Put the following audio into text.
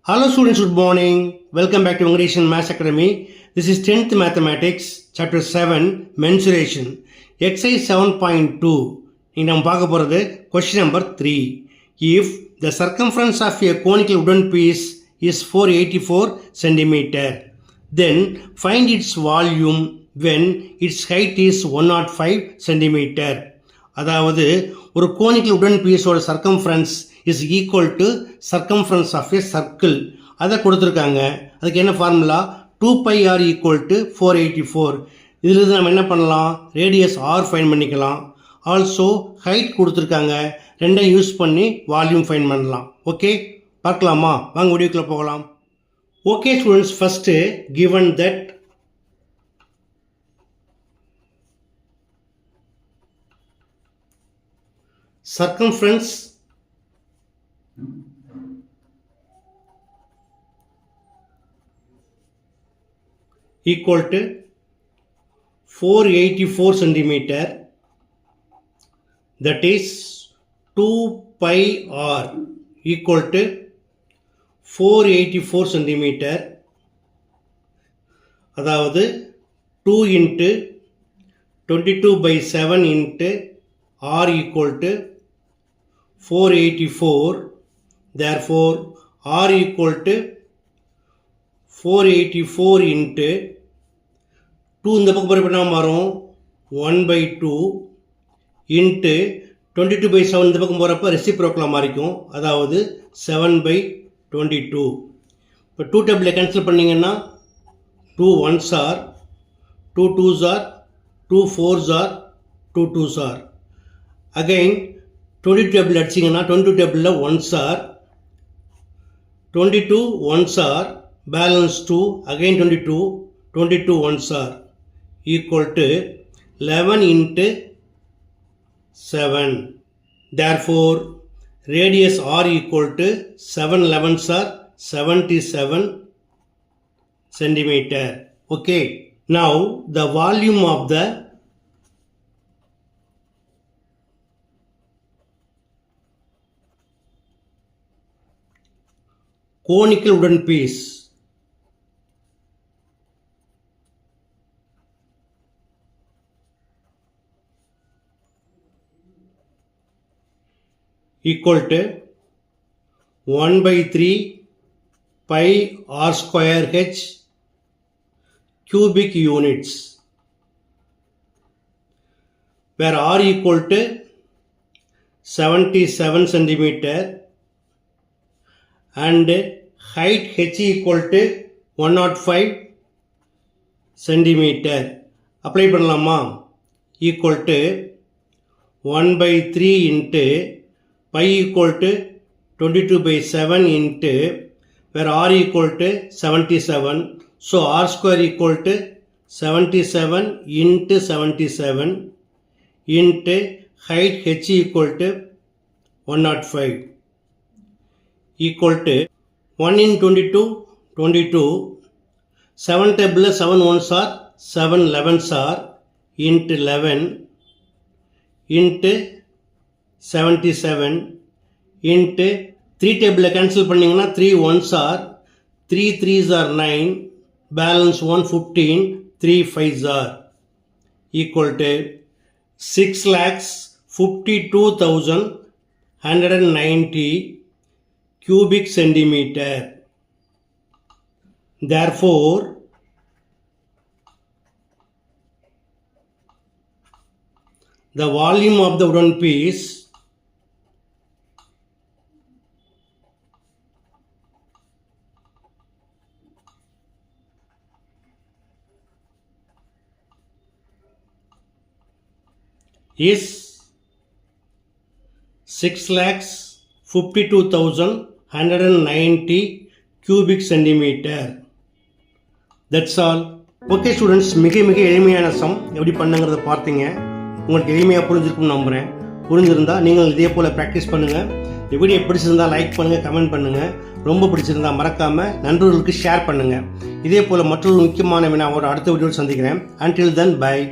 Hello students, good morning. Welcome back to English and Maths Academy. This is 10th Mathematics, Chapter 7, Mensuration. Exercise 7.2. இங்க நம்ம பார்க்க போகிறது question number 3. If the circumference of a conical wooden piece is 484 cm, then find its volume when its height is 105 cm. அதாவது ஒரு conical உடன் பீஸோட circumference is equal to circumference of a circle. அதை கொடுத்துருக்காங்க. அதுக்கு என்ன ஃபார்முலா? 2πr equal to 484. இதிலிருந்து நம்ம என்ன பண்ணலாம்? ரேடியஸ் ஆர் ஃபைன் பண்ணிக்கலாம். ஆல்சோ ஹைட் கொடுத்துருக்காங்க. ரெண்டையும் யூஸ் பண்ணி வால்யூம் ஃபைன் பண்ணலாம். ஓகே, பார்க்கலாமா? வாங்க வீடியோக்குள்ளே போகலாம். Okay students, first given that circumference equal to 484 centimeter, that is 2πr equal to 484 centimeter. அதாவது 2 into 22/7 into r equal to 484. Therefore r equal to 484 into 2 இந்த பக்கம் போகிறப்ப என்ன மாறும்? 1/2 into 22/7 இந்த பக்கம் போகிறப்ப ரெசிப்ரோக்கலாக மாறிக்கும். அதாவது 7/22. இப்போ 2 டேபிளில் கேன்சல் பண்ணிங்கன்னா 2 1s are, 2 2s are, 2 4s are, 2 2s are. Again 22 table அடிச்சிங்கன்னா 22 டேபிளில் 1s are, 22 1s are, balance 2, again 22 1s are, equal to 11 into 7. Therefore radius r equal to 7 11s are 77 centimeter. Okay, now the volume of the conical wooden piece equal to 1/3 pi r square h cubic units, where r equal to 77 centimeter and height h equal to 105 centimeter. Apply பண்ணலாமா? equal to 1/3 into pi equal to 22/7 into where r equal to 77. So r square equal to 77 into 77 into height h equal to 105 equal to 1 in 22 22, 7 table 7 1s are, 7 11s are, into 11 into 77 into 3 table cancel பண்ணிங்கன்னா 3 1s are, 3 3s are 9, balance 1 15, 3 5s are, equal to 6,52,190 cubic centimeter. Therefore the volume of the wooden piece is 6,52,190 cubic centimeter. That's all. Okay students, மிக எளிமையான some எப்படி பண்ணுங்கிறத பார்த்தீங்க. உங்களுக்கு எளிமையாக புரிஞ்சிருக்கும்னு நம்புகிறேன். புரிஞ்சிருந்தால் நீங்கள் இதே போல் ப்ராக்டிஸ் பண்ணுங்கள். இந்த வீடியோ பிடிச்சிருந்தால் லைக் பண்ணுங்கள், கமெண்ட் பண்ணுங்கள். ரொம்ப பிடிச்சிருந்தால் மறக்காமல் நண்பர்களுக்கு ஷேர் பண்ணுங்கள். இதே போல் மற்றொரு முக்கியமான வினாவோட அடுத்த வீடியோவில் சந்திக்கிறேன். Until then, bye.